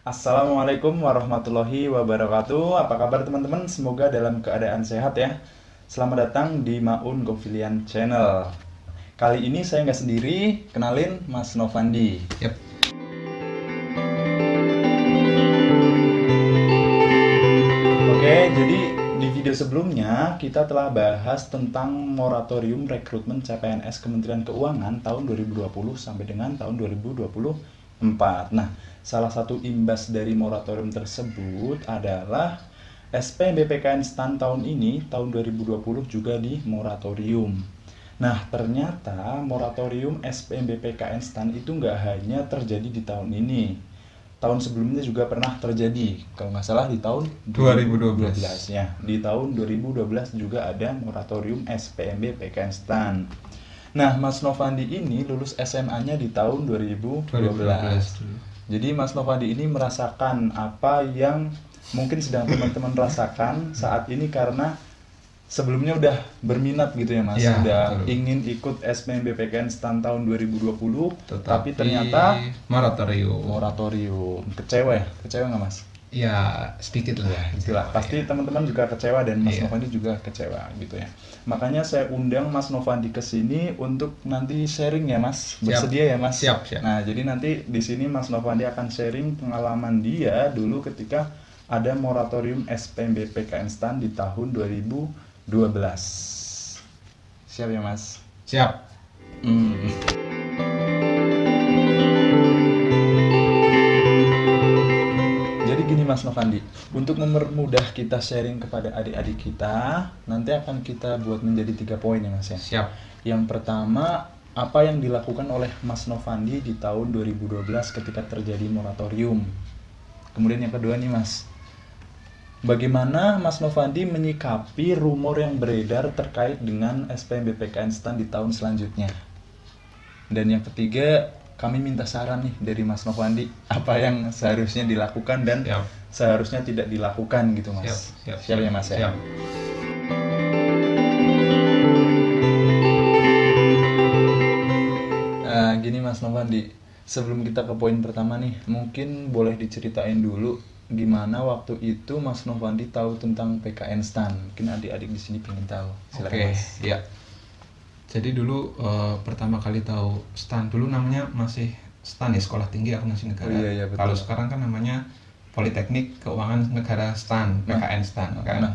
Assalamualaikum warahmatullahi wabarakatuh. Apa kabar teman-teman? Semoga dalam keadaan sehat ya. Selamat datang di Maun Govilian Channel. Kali ini saya nggak sendiri, kenalin Mas Novandi. Yap. Oke, jadi di video sebelumnya kita telah bahas tentang moratorium rekrutmen CPNS Kementerian Keuangan tahun 2020 sampai dengan tahun 2024. Nah, salah satu imbas dari moratorium tersebut adalah SPMB-PKN STAN tahun ini, tahun 2020 juga di moratorium. Nah, ternyata moratorium SPMB-PKN STAN itu nggak hanya terjadi di tahun ini. Tahun sebelumnya juga pernah terjadi, kalau nggak salah di tahun 2012. ya. Di tahun 2012 juga ada moratorium SPMB PKN STAN. Nah, Mas Novandi ini lulus SMA-nya di tahun 2012. Jadi Mas Novandi ini merasakan apa yang mungkin sedang teman-teman rasakan saat ini karena sebelumnya udah berminat gitu ya Mas, Ya, udah betul. ingin ikut SPMB PKN STAN tahun 2020, tapi ternyata moratorium. Kecewa ya? Kecewa nggak Mas? ya sedikit lah. Itulah, pasti teman-teman juga kecewa dan Mas Iya. Novandi juga kecewa gitu ya. Makanya saya undang Mas Novandi ke sini untuk nanti sharing ya Mas. Bersedia ya Mas? Siap. Nah, jadi nanti di sini Mas Novandi akan sharing pengalaman dia dulu ketika ada moratorium SPMB PKN STAN di tahun 2012. Siap ya Mas? Siap. Jadi gini Mas Novandi, untuk mempermudah kita sharing kepada adik-adik kita, nanti akan kita buat menjadi 3 poin ya Mas ya. Siap. Yang pertama, apa yang dilakukan oleh Mas Novandi di tahun 2012 ketika terjadi moratorium. Kemudian yang kedua nih Mas, bagaimana Mas Novandi menyikapi rumor yang beredar terkait dengan SPMB PKN STAN di tahun selanjutnya. Dan yang ketiga, kami minta saran nih dari Mas Novandi, apa yang seharusnya dilakukan dan Siap. seharusnya tidak dilakukan gitu Mas. Siap. Siap ya Mas ya? Siap. Gini Mas Novandi, sebelum kita ke poin pertama nih, mungkin boleh diceritain dulu gimana waktu itu Mas Novandi tahu tentang PKN STAN. Mungkin adik-adik di sini pengen tahu. Silakan Oke, Mas. ya. Jadi dulu pertama kali tahu STAN, dulu namanya masih STAN ya, Sekolah Tinggi Akuntansi Negara. Oh, iya, betul. Kalau sekarang kan namanya Politeknik Keuangan Negara STAN, PKN STAN kan. Nah,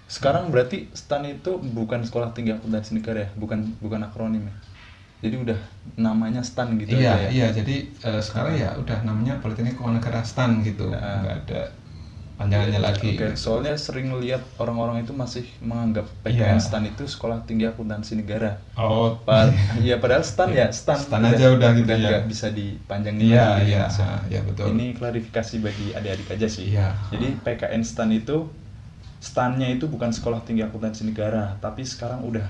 sekarang berarti STAN itu bukan Sekolah Tinggi Akuntansi Negara ya, bukan akronim ya. Jadi udah namanya STAN gitu Iya, aja ya. iya. Jadi sekarang ya udah namanya Politeknik Keuangan Negara STAN gitu. Nggak ada panjangannya lagi. Oke, soalnya sering lihat orang-orang itu masih menganggap PKN Iya. STAN itu Sekolah Tinggi Akuntansi Negara. Oh, Iya, padahal STAN ya, STAN. STAN aja udah gitu ya. Nggak bisa dipanjangin Iya, lagi, iya, Mas. iya, betul. Ini klarifikasi bagi adik-adik aja sih. Iya. Jadi PKN STAN itu STAN-nya itu bukan Sekolah Tinggi Akuntansi Negara, tapi sekarang udah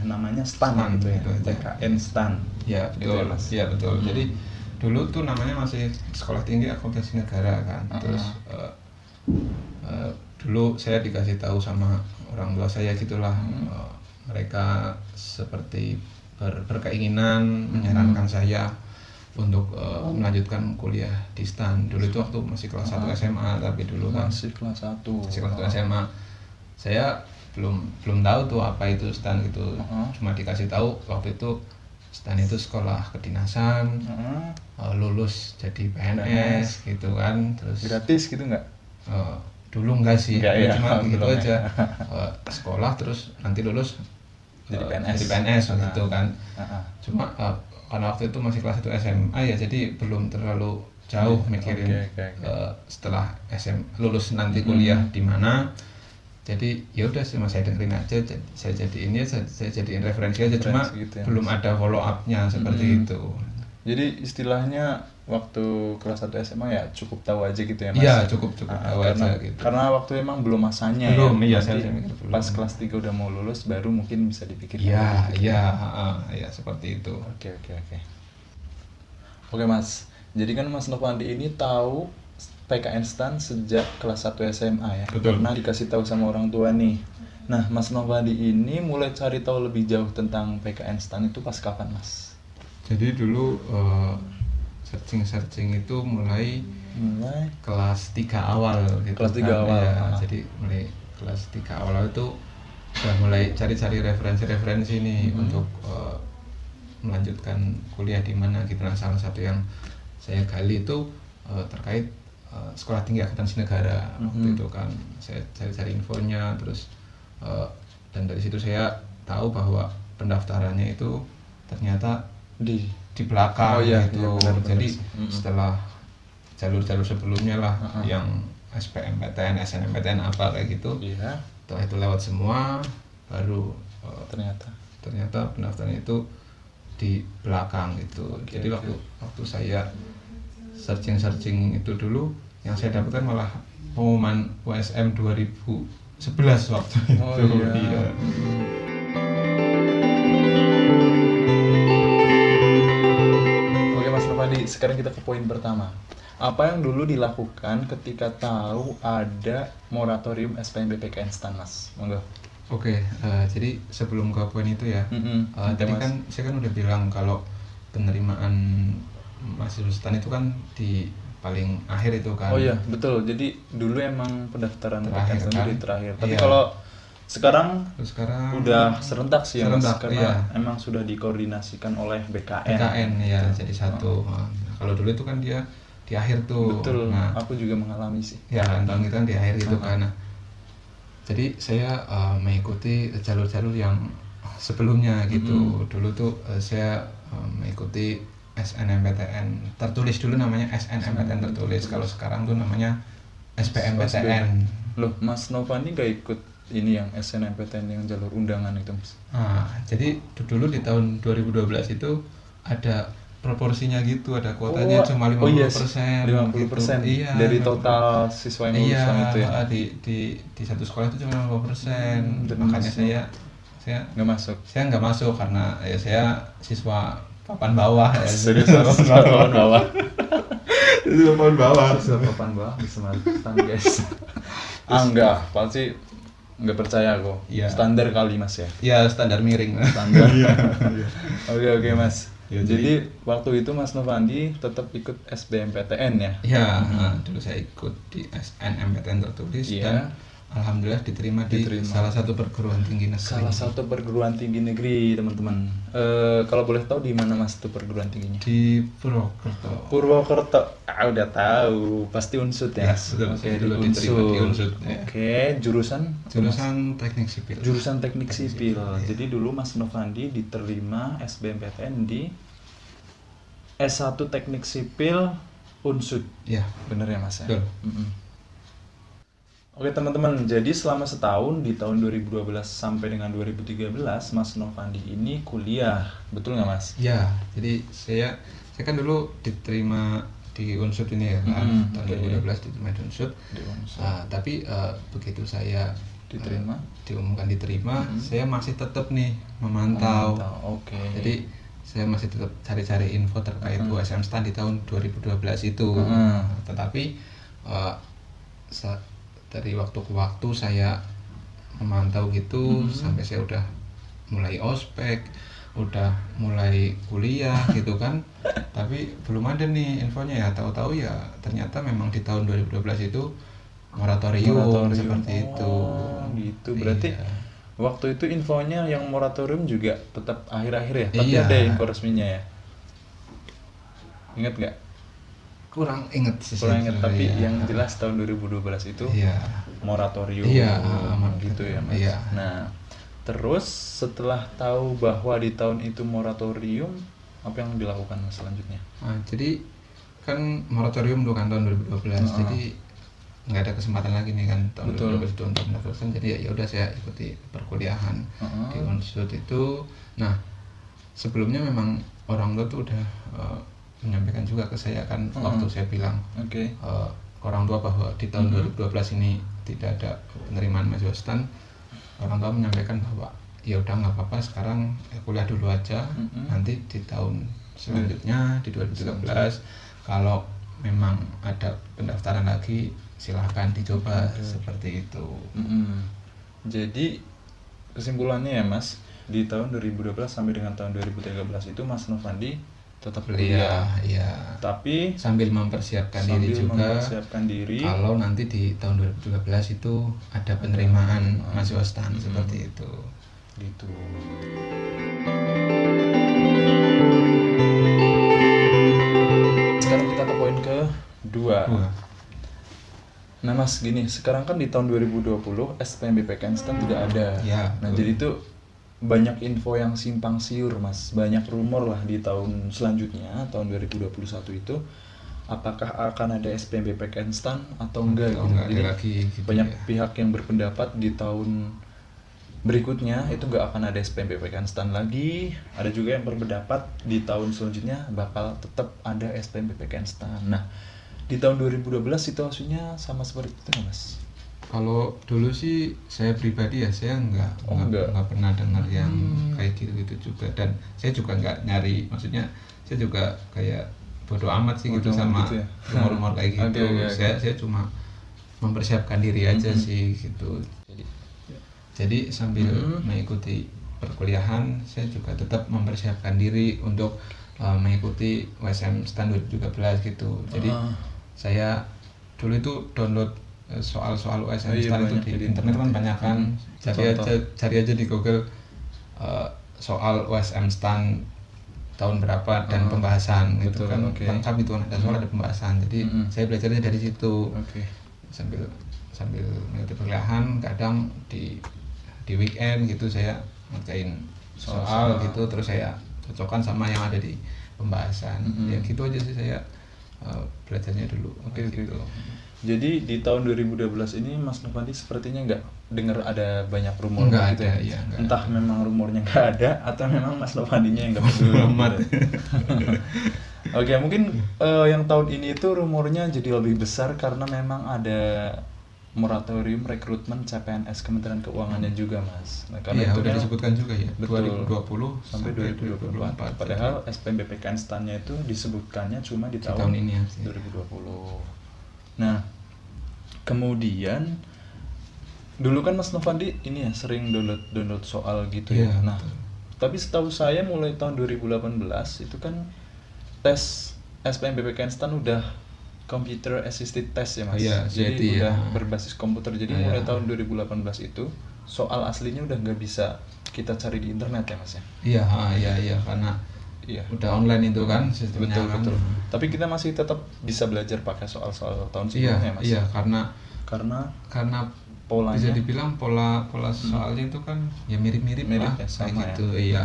namanya STAN STAN, gitu ya. gitu aja. PKN STAN. Iya, Gitu betul. ya, Mas. Iya, betul. Jadi dulu tuh namanya masih Sekolah Tinggi Akuntansi Negara kan. Terus dulu saya dikasih tahu sama orang tua saya gitulah, mereka seperti berkeinginan menyarankan saya untuk melanjutkan kuliah di STAN. Dulu itu waktu masih kelas 1 SMA, tapi dulu kan Masih kelas 1. masih kelas 1 SMA. Saya belum tahu tuh apa itu STAN gitu. Cuma dikasih tahu waktu itu STAN itu sekolah kedinasan, lulus jadi PNS gitu kan. Terus Gratis gitu nggak? dulu enggak sih, Enggak ya, cuma gitu belum aja. ya. Sekolah terus nanti lulus Jadi PNS. jadi PNS gitu kan. Cuma Ah. karena waktu itu masih kelas 1 SMA ya, jadi belum terlalu jauh mikirin Oke. setelah lulus nanti kuliah di mana. Jadi ya udah cuma saya dengerin aja, saya jadiin ya, saya jadiin referensi aja, cuma Referensi gitu ya, belum ada follow up-nya seperti itu. Jadi istilahnya waktu kelas 1 SMA ya cukup tahu aja gitu ya Mas? Iya, cukup tahu karena, aja gitu. Karena waktu emang belum masanya Belum, ya. iya, Nanti saya mikir belum. pas kelas 3 udah mau lulus baru mungkin bisa dipikirkan. Iya, gitu. iya, seperti itu. Oke. Oke Mas, jadi kan Mas Novandi ini tahu PKN STAN sejak kelas 1 SMA ya. Betul. Nah, dikasih tahu sama orang tua nih. Nah, Mas Novandi ini mulai cari tahu lebih jauh tentang PKN STAN itu pas kapan Mas? Jadi dulu searching itu mulai kelas 3 awal gitu. Kelas 3 awal. Ya, jadi mulai kelas 3 awal itu udah mulai cari-cari referensi nih untuk melanjutkan kuliah di mana gitu. Nah, salah satu yang saya gali itu terkait Sekolah Tinggi Akuntansi Negara. Waktu itu kan saya cari-cari infonya, terus dan dari situ saya tahu bahwa pendaftarannya itu ternyata di belakang gitu. Benar, jadi setelah jalur-jalur sebelumnya lah yang SPMPTN, SNMPTN apa kayak gitu, setelah itu lewat semua, baru ternyata pendaftaran itu di belakang gitu. Jadi waktu saya searching itu dulu, yang saya dapatkan malah pengumuman USM 2011 waktu itu. Iya. Oke Mas Novandi, sekarang kita ke poin pertama. Apa yang dulu dilakukan ketika tahu ada moratorium SPMBPKN STAN, Mas? Monggo. Oke, jadi sebelum ke poin itu ya, tadi kan saya kan udah bilang kalau penerimaan mahasiswa STAN itu kan di paling akhir itu kan. Oh iya, betul. Jadi dulu emang pendaftaran Terakhir, PKN sendiri kan? terakhir. Tapi Iya. kalau sekarang udah serentak sih ya Mas, serentak, karena iya. emang sudah dikoordinasikan oleh BKN. BKN ya, jadi satu. Nah, kalau dulu itu kan dia di akhir tuh. Betul. Nah, Aku juga mengalami sih. ya tahun kita kan di akhir gitu kan. Nah, jadi saya mengikuti jalur-jalur yang sebelumnya gitu. Dulu tuh saya mengikuti SNMPTN tertulis, dulu namanya SNMPTN tertulis. Kalau sekarang tuh namanya SBMPTN. Loh, Mas Novandi nggak ikut ini yang SNMPTN yang jalur undangan itu, Mas? Nah, jadi dulu di tahun 2012 itu ada proporsinya gitu, ada kuotanya cuma 50%. 50% gitu. Iya, dari total siswa yang lulusan itu ya. Di satu sekolah itu cuma 50%. Dan Makanya Mas saya nggak masuk. Saya nggak masuk karena ya saya siswa papan bawah ya. Siswa papan bawah. Siswa papan bawah. Siswa papan bawah bisa masuk STAN, guys. Enggak, pasti nggak percaya kok. Iya. Standar kali Mas ya. Ya standar miring. Standar. Oke Mas. Ya, jadi waktu itu Mas Novandi tetap ikut SBMPTN ya? Ya, dulu saya ikut di SNMPTN tertulis dan alhamdulillah diterima di salah satu perguruan tinggi negeri. Salah satu perguruan tinggi negeri, teman-teman. Kalau boleh tahu di mana Mas itu perguruan tingginya? Di Purwokerto. Purwokerto. Udah tahu, pasti Unsud ya. Betul. Oke, Dulu di diterima di Unsud. Ya. Oke, jurusan Teknik Sipil. Jurusan Teknik Sipil. Jadi dulu Mas Novandi diterima SBMPTN di S1 Teknik Sipil Unsud. Ya, bener ya Mas ya? betul. Oke teman-teman, jadi selama setahun di tahun 2012 sampai dengan 2013 Mas Novandi ini kuliah, betul nggak Mas? Ya, jadi saya kan dulu diterima di Unsud ini ya kan, tahun 2012 diterima di Unsud. Tapi begitu saya diumumkan diterima, saya masih tetap nih memantau. Oke. Jadi saya masih tetap cari-cari info terkait USM STAN di tahun 2012 itu. Tetapi dari waktu ke waktu saya memantau gitu sampai saya udah mulai ospek, udah mulai kuliah gitu kan. Tapi belum ada nih infonya ya, tahu-tahu ya ternyata memang di tahun 2012 itu moratorium. Seperti itu. Gitu. Berarti waktu itu infonya yang moratorium juga tetap akhir-akhir ya? Tapi Iya. ada info resminya ya? Ingat nggak? Kurang inget sih. Kurang inget, tapi yang jelas tahun 2012 itu moratorium. Gitu ya Mas. Iya. Nah, terus setelah tahu bahwa di tahun itu moratorium, apa yang dilakukan Mas selanjutnya? Nah, jadi kan moratorium dulu kan tahun 2012. Jadi nggak ada kesempatan lagi nih kan tahun 2012 itu untuk mendaftarkan. Jadi ya udah saya ikuti perkuliahan di Unsud itu. Nah, sebelumnya memang orang tua tuh udah menyampaikan juga ke saya kan waktu saya bilang ke orang tua bahwa di tahun 2012 ini tidak ada penerimaan mahasiswa STAN. Orang tua menyampaikan bahwa ya udah nggak apa-apa, sekarang kuliah dulu aja, nanti di tahun selanjutnya di 2013 kalau memang ada pendaftaran lagi silahkan dicoba. Seperti itu. Jadi kesimpulannya ya Mas, di tahun 2012 sampai dengan tahun 2013 itu Mas Novandi tetap kuliah, kuliah. ya. Tapi Sambil mempersiapkan diri sambil juga. mempersiapkan diri. Kalau nanti di tahun 2013 itu ada penerimaan mahasiswa STAN seperti itu. Gitu. Sekarang kita ke poin kedua. Nah Mas, gini, sekarang kan di tahun 2020 SPMBPKN STAN tidak ada. Ya, Nah betul. jadi itu banyak info yang simpang siur Mas, banyak rumor lah di tahun selanjutnya, tahun 2021 itu apakah akan ada SPMBPKN STAN atau enggak Atau gitu. enggak ada Jadi lagi gitu banyak ya. pihak yang berpendapat di tahun berikutnya itu nggak akan ada SPMBPKN STAN lagi. Ada juga yang berpendapat di tahun selanjutnya bakal tetap ada SPMBPKN STAN. Nah, di tahun 2012 situasinya sama seperti itu nggak Mas? Kalau dulu sih saya pribadi ya saya nggak pernah dengar yang kayak gitu juga, dan saya juga nggak nyari, maksudnya saya juga kayak bodo amat sih gitu Bodo amat sama gitu ya? rumor-rumor kayak gitu. Oke. Saya cuma mempersiapkan diri aja sih gitu. Jadi sambil mengikuti perkuliahan saya juga tetap mempersiapkan diri untuk mengikuti USM STAN 2013 gitu. Jadi saya dulu itu download soal-soal USM STAN itu di internet kan banyak kan. Cari aja di Google soal USM STAN tahun berapa dan pembahasan gitu kan, lengkap itu, ada soal ada pembahasan. Jadi saya belajarnya dari situ. Sambil mengikuti perkuliahan, kadang di weekend gitu saya ngerjain soal gitu, terus saya cocokkan sama yang ada di pembahasan. Ya gitu aja sih saya belajarnya dulu. Gitu. Jadi di tahun 2012 ini Mas Novanti sepertinya nggak dengar ada banyak rumor Nggak gitu ada, ya? iya, nggak Entah memang rumornya nggak ada atau memang Mas Novantinya yang nggak peduli. Oke, mungkin yang tahun ini itu rumornya jadi lebih besar karena memang ada moratorium rekrutmen CPNS Kementerian Keuangannya juga Mas. Nah, karena Iya, itu udah kan disebutkan juga ya, betul, 2020 sampai 2024. Padahal SPMBPKN STAN-nya itu disebutkannya cuma di tahun ini ya, 2020. Nah, kemudian dulu kan Mas Novanti ini ya sering download soal gitu ya. Iya, Nah, tapi setahu saya mulai tahun 2018 itu kan tes SPMBPKN STAN udah computer assisted test ya Mas. Iya, jadi ya. udah berbasis komputer. Jadi mulai tahun 2018 itu soal aslinya udah nggak bisa kita cari di internet ya Mas ya. Iya, karena udah online itu kan sistemnya. Betul. Tapi kita masih tetap bisa belajar pakai soal-soal tahun sebelumnya Mas. Iya, karena polanya bisa dibilang pola soalnya itu kan ya mirip lah ya, sama kayak gitu. Ya. Iya.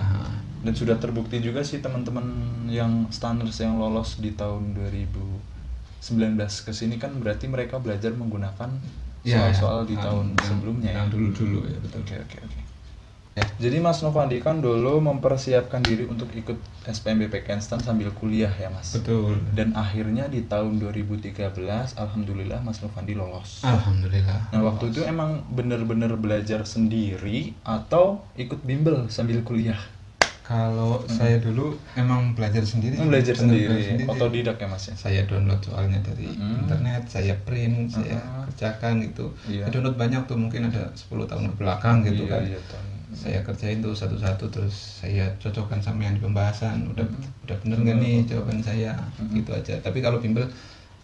Dan sudah terbukti juga sih teman-teman yang standar yang lolos di tahun 2019 ke sini kan berarti mereka belajar menggunakan soal-soal di tahun sebelumnya yang dulu ya, betul. Oke. Ya, jadi Mas Novanti kan dulu mempersiapkan diri untuk ikut SPMBPKN STAN sambil kuliah ya Mas. Betul. Dan akhirnya di tahun 2013 alhamdulillah Mas Novanti lolos. Alhamdulillah. Nah, waktu itu emang bener-bener belajar sendiri atau ikut bimbel sambil kuliah? Kalau saya dulu emang belajar sendiri. Belajar sendiri, otodidak ya Mas ya? Saya download soalnya dari internet, saya print, saya kerjakan gitu. Saya download banyak tuh, mungkin ada 10 tahun belakang gitu kan. Saya kerjain tuh satu-satu, terus saya cocokkan sama yang di pembahasan. Udah bener nggak nih jawaban saya, gitu aja. Tapi kalau bimbel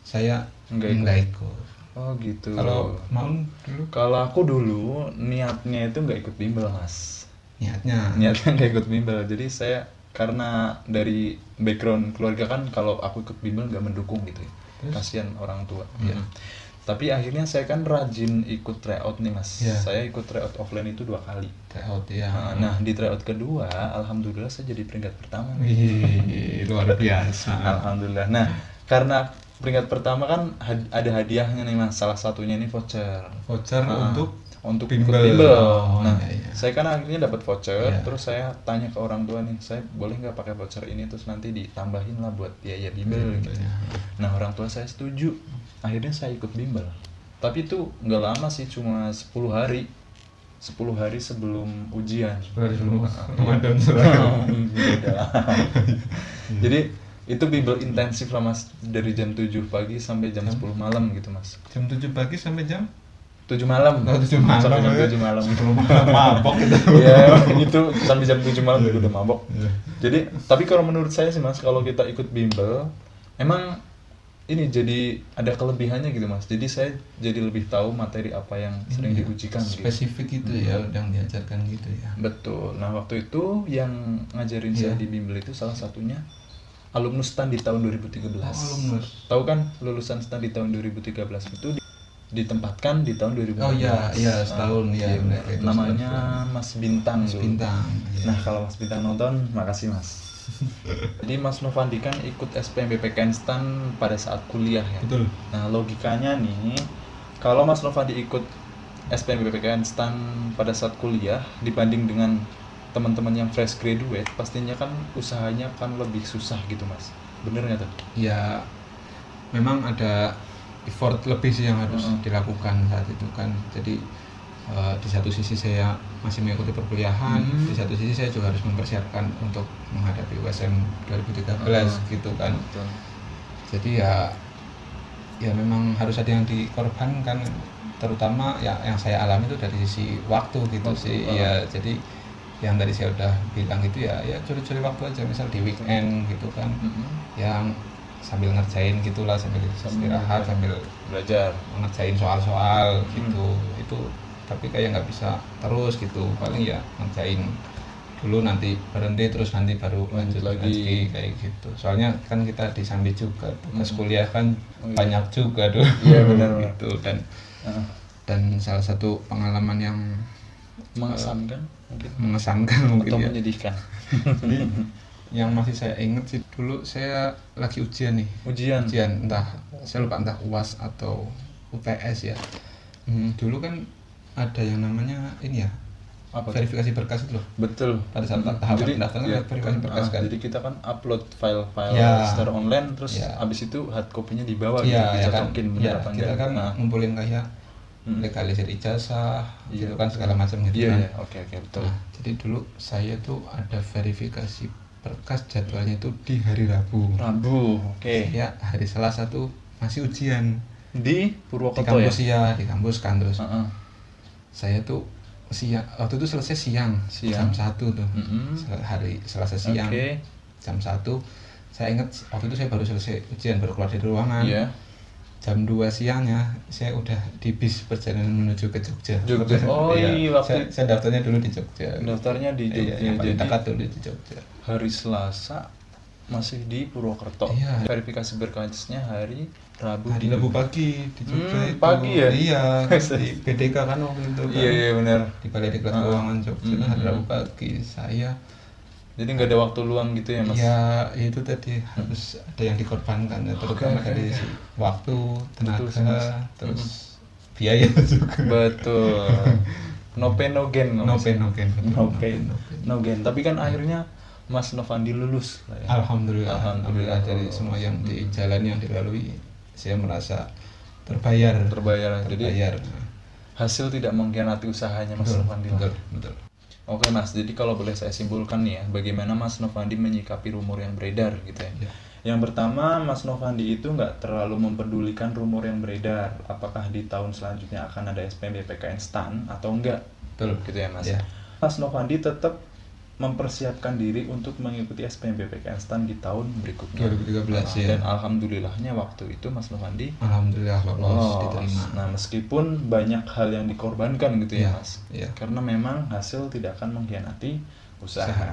saya nggak ikut. Oh gitu. Kalau mau dulu? Kalau aku dulu niatnya itu nggak ikut bimbel Mas. Niatnya nggak ikut bimbel. Jadi saya karena dari background keluarga kan kalau aku ikut bimbel nggak mendukung gitu ya. Kasihan orang tua. Tapi akhirnya saya kan rajin ikut tryout nih Mas. Saya ikut tryout offline itu 2 kali. Tryout ya. Nah di tryout kedua, alhamdulillah saya jadi peringkat pertama. Luar biasa. Alhamdulillah. Nah karena peringkat pertama kan ada hadiahnya nih Mas. Salah satunya ini voucher. Untuk ikut bimbel. Saya kan akhirnya dapat voucher, terus saya tanya ke orang tua nih, saya boleh nggak pakai voucher ini terus nanti ditambahin lah buat biaya bimbel gitu. Nah orang tua saya setuju, akhirnya saya ikut bimbel. Tapi itu nggak lama sih, cuma 10 hari. 10 hari sebelum ujian. Ramadan Jadi itu bimbel intensif lah Mas, dari jam 7 pagi sampai jam 10 malam gitu Mas. Jam 7 pagi sampai jam 7 malam. Oh, 7 malam. Sampai jam 7 malam. Sebelum mabok itu. Iya, itu sampai jam 7 malam juga udah mabok. Iya. Jadi, tapi kalau menurut saya sih Mas, kalau kita ikut bimbel, emang ini jadi ada kelebihannya gitu Mas. Jadi saya jadi lebih tahu materi apa yang sering Iya, diujikan gitu. spesifik itu ya yang diajarkan gitu ya. Betul. Nah, waktu itu yang ngajarin saya Iya. di bimbel itu salah satunya alumnus STAN di tahun 2013. Alumnus. Tahu kan lulusan STAN di tahun 2013 itu ditempatkan di tahun 2014. Oh iya, setahun ya. Iya, benar. Itu Namanya Mas Bintang Mas dulu. Bintang. Iya. Nah, kalau Mas Bintang nonton, makasih Mas. Jadi Mas Novandi kan ikut SPMBPKN STAN pada saat kuliah ya. Betul. Nah, logikanya nih, kalau Mas Novandi ikut SPMBPKN STAN pada saat kuliah dibanding dengan teman-teman yang fresh graduate, pastinya kan usahanya kan lebih susah gitu Mas. Bener nggak tuh? Ya memang ada effort lebih sih yang harus dilakukan saat itu kan. Jadi di satu sisi saya masih mengikuti perkuliahan, di satu sisi saya juga harus mempersiapkan untuk menghadapi USM 2013 gitu kan. Betul. Jadi ya memang harus ada yang dikorbankan, terutama yang saya alami itu dari sisi waktu gitu sih. Ya jadi yang tadi saya udah bilang gitu ya curi-curi waktu aja, misal di weekend gitu kan, yang sambil ngerjain gitulah, sambil istirahat, sambil Belajar. ngerjain soal-soal gitu. Itu tapi kayak nggak bisa terus gitu, paling ya ngerjain dulu, nanti berhenti, terus nanti baru lanjut lagi kayak gitu. Soalnya kan kita disambi juga tugas kuliah kan banyak juga tuh. Iya, benar. Gitu. Dan salah satu pengalaman yang Mengesankan mungkin. mengesankan mungkin Atau ya, menyedihkan. jadi yang masih saya ingat sih, dulu saya lagi ujian nih, Ujian. entah saya lupa, entah UAS atau UTS ya. Dulu kan ada yang namanya ini ya, Apa tuh? verifikasi berkas itu loh. Betul. Pada saat tahapan Jadi, pendaftaran iya, ada verifikasi berkas kan. Jadi kita kan upload file-file Ya. secara online, terus Ya. abis itu hard copy-nya dibawa Iya, gitu, ya kan. dicocokin bener Ya, apa kita enggak. kan Nah, ngumpulin kayak legalisir ijazah, Iya. gitu kan, segala macam gitu iya, kan. iya, oke, betul. Nah, jadi dulu saya tuh ada verifikasi berkas, jadwalnya itu di hari Rabu. Rabu, oke. Ya, hari Selasa tuh masih ujian Di di Purwokerto ya? kampus ya, di kampus kan. Terus Heeh. saya tuh siang, waktu itu selesai siang. Siang. Jam 1 tuh. Hari Selasa siang. Oke. Jam 1. Saya ingat waktu itu saya baru selesai ujian, baru keluar dari ruangan. Iya. Jam 2 siangnya saya udah di bis perjalanan menuju ke Jogja. Jogja. Oh, iya, waktu saya daftarnya dulu di Jogja. daftarnya di Jogja. Iya, yang paling Jadi dekat dulu di Jogja. hari Selasa masih di Purwokerto. Iya. Verifikasi berkasnya hari Rabu Hari di Rabu pagi di Jogja itu. pagi ya? Iya, di BDK kan waktu itu kan. Iya, benar. Di Balai Diklat Keuangan Jogja hari Rabu pagi. Saya Jadi nggak ada waktu luang gitu ya, Mas? ya itu tadi harus ada yang dikorbankan ya, terutama dari si waktu, tenaga, Betul sih, Mas. terus biaya juga. Betul. No pain no gain. No pain, no gain. No pain no gain. Tapi kan akhirnya Mas Novandi lulus lah ya. Alhamdulillah dari semua yang dijalani, yang dilalui, saya merasa terbayar. Jadi Terbayar. hasil tidak mengkhianati usahanya Mas Novandi. Betul. Oke Mas, jadi kalau boleh saya simpulkan nih ya, bagaimana Mas Novandi menyikapi rumor yang beredar gitu ya. Ya. Yang pertama, Mas Novandi itu nggak terlalu mempedulikan rumor yang beredar, apakah di tahun selanjutnya akan ada SPMBPKN STAN atau enggak, Betul. gitu ya Mas. Ya. Mas Novandi tetap mempersiapkan diri untuk mengikuti SPMBPKN STAN di tahun berikutnya. 2013 ya. Dan alhamdulillahnya waktu itu Mas Novandi Alhamdulillah lolos, diterima. Nah, meskipun banyak hal yang dikorbankan gitu ya, Iya, Mas. iya. Karena memang hasil tidak akan mengkhianati usaha. Ya.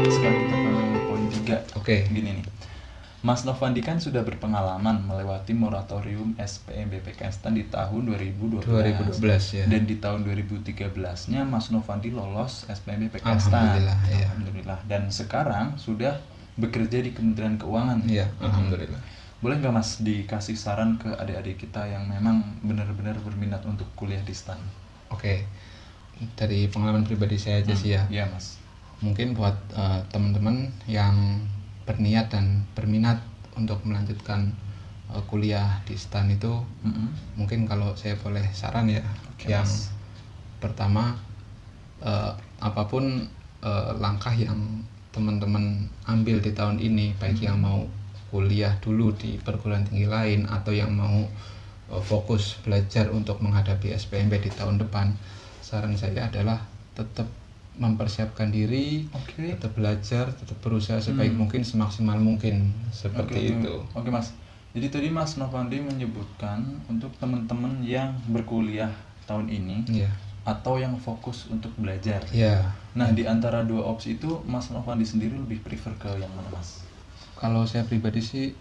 Sekarang kita ke poin 3. Oke. Gini nih. Mas Novandi kan sudah berpengalaman melewati moratorium SPMBPKN STAN di tahun 2012. 2012 ya. Dan di tahun 2013-nya Mas Novandi lolos SPMBPKN STAN. Alhamdulillah, iya. Alhamdulillah. Dan sekarang sudah bekerja di Kementerian Keuangan. Iya, alhamdulillah. Boleh nggak Mas dikasih saran ke adik-adik kita yang memang benar-benar berminat untuk kuliah di STAN? Oke. Dari pengalaman pribadi saya aja sih ya. Iya Mas. Mungkin buat teman-teman yang berniat dan berminat untuk melanjutkan kuliah di STAN itu, mungkin kalau saya boleh saran ya, Oke, yang Mas. pertama, apapun langkah yang teman-teman ambil di tahun ini, baik yang mau kuliah dulu di perguruan tinggi lain atau yang mau fokus belajar untuk menghadapi SPMB di tahun depan, saran saya adalah tetap mempersiapkan diri, tetap belajar, tetap berusaha sebaik mungkin, semaksimal mungkin, seperti itu. Oke Mas, jadi tadi Mas Novandi menyebutkan untuk teman-teman yang berkuliah tahun ini atau yang fokus untuk belajar. Nah, di antara dua opsi itu Mas Novandi sendiri lebih prefer ke yang mana Mas? Kalau saya pribadi sih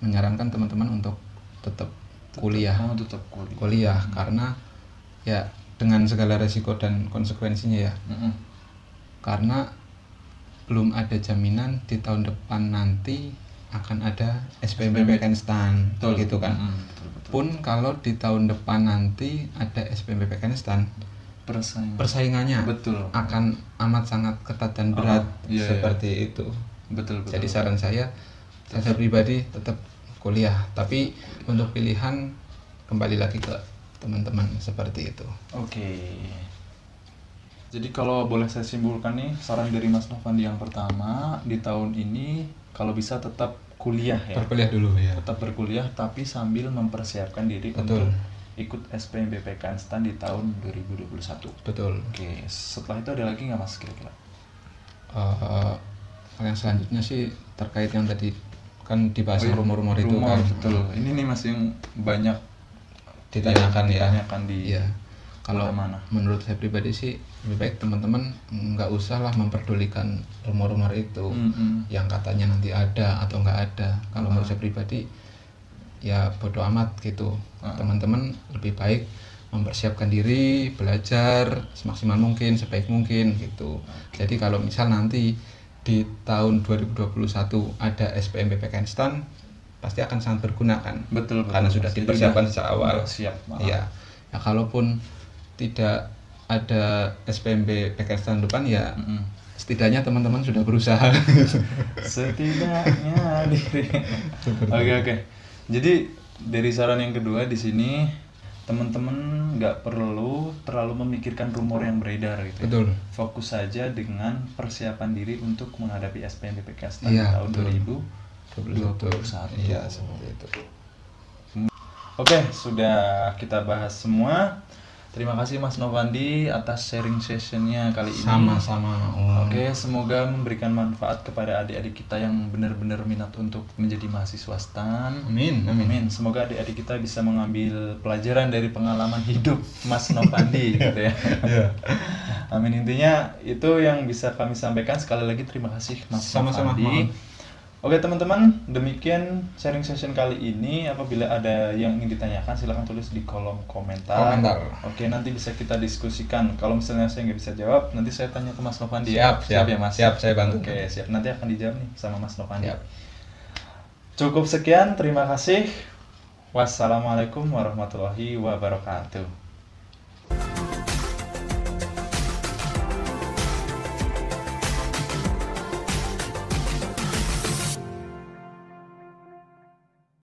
menyarankan teman-teman untuk tetap kuliah. Tetap kuliah karena ya dengan segala resiko dan konsekuensinya ya. Karena belum ada jaminan di tahun depan nanti akan ada SPMB instan gitu kan. Pun kalau di tahun depan nanti ada SPMB instan, persaingannya akan amat sangat ketat dan berat seperti itu. Betul. Jadi saran saya pribadi tetap kuliah, tapi untuk pilihan kembali lagi ke teman-teman seperti itu. Oke. Jadi kalau boleh saya simpulkan nih, saran dari Mas Novandi yang pertama, di tahun ini kalau bisa tetap kuliah ya. Berkuliah dulu ya. Tetap berkuliah tapi sambil mempersiapkan diri untuk ikut SPMBPK instan di tahun 2021. Betul. Oke, setelah itu ada lagi nggak Mas kira-kira? Yang selanjutnya sih terkait yang tadi kan dibahas rumor-rumor itu kan. Betul. Ini nih Mas yang banyak ditanyakan di kalau menurut saya pribadi sih lebih baik teman-teman nggak usah lah memperdulikan rumor-rumor itu yang katanya nanti ada atau nggak ada. Kalau menurut saya pribadi ya bodo amat gitu. Teman-teman lebih baik mempersiapkan diri, belajar semaksimal mungkin, sebaik mungkin gitu. Jadi kalau misal nanti di tahun 2021 ada SPMBPK instan, pasti akan sangat berguna kan. Betul. Karena sudah dipersiapkan sejak awal. Siap. Ya kalaupun tidak ada SPMBPK instan depan ya setidaknya teman-teman sudah berusaha. Setidaknya diri. Oke. Jadi dari saran yang kedua di sini, teman-teman nggak perlu terlalu memikirkan rumor yang beredar gitu. Betul. Fokus saja dengan persiapan diri untuk menghadapi SPMBPK instan di tahun 2021. Iya, seperti itu. Oke, sudah kita bahas semua. Terima kasih Mas Novandi atas sharing sessionnya kali ini. Sama-sama. Oke, semoga memberikan manfaat kepada adik-adik kita yang benar-benar minat untuk menjadi mahasiswa STAN. Amin. Semoga adik-adik kita bisa mengambil pelajaran dari pengalaman hidup Mas Novandi gitu ya. Amin, intinya itu yang bisa kami sampaikan. Sekali lagi terima kasih Mas Novandi. Oke teman-teman, demikian sharing session kali ini. Apabila ada yang ingin ditanyakan silahkan tulis di kolom komentar. Oke, nanti bisa kita diskusikan. Kalau misalnya saya nggak bisa jawab, nanti saya tanya ke Mas Novandi. Siap ya Mas? Siap, saya bantu. Oke, siap. Nanti akan dijawab nih sama Mas Novandi. Cukup sekian, terima kasih. Wassalamualaikum warahmatullahi wabarakatuh.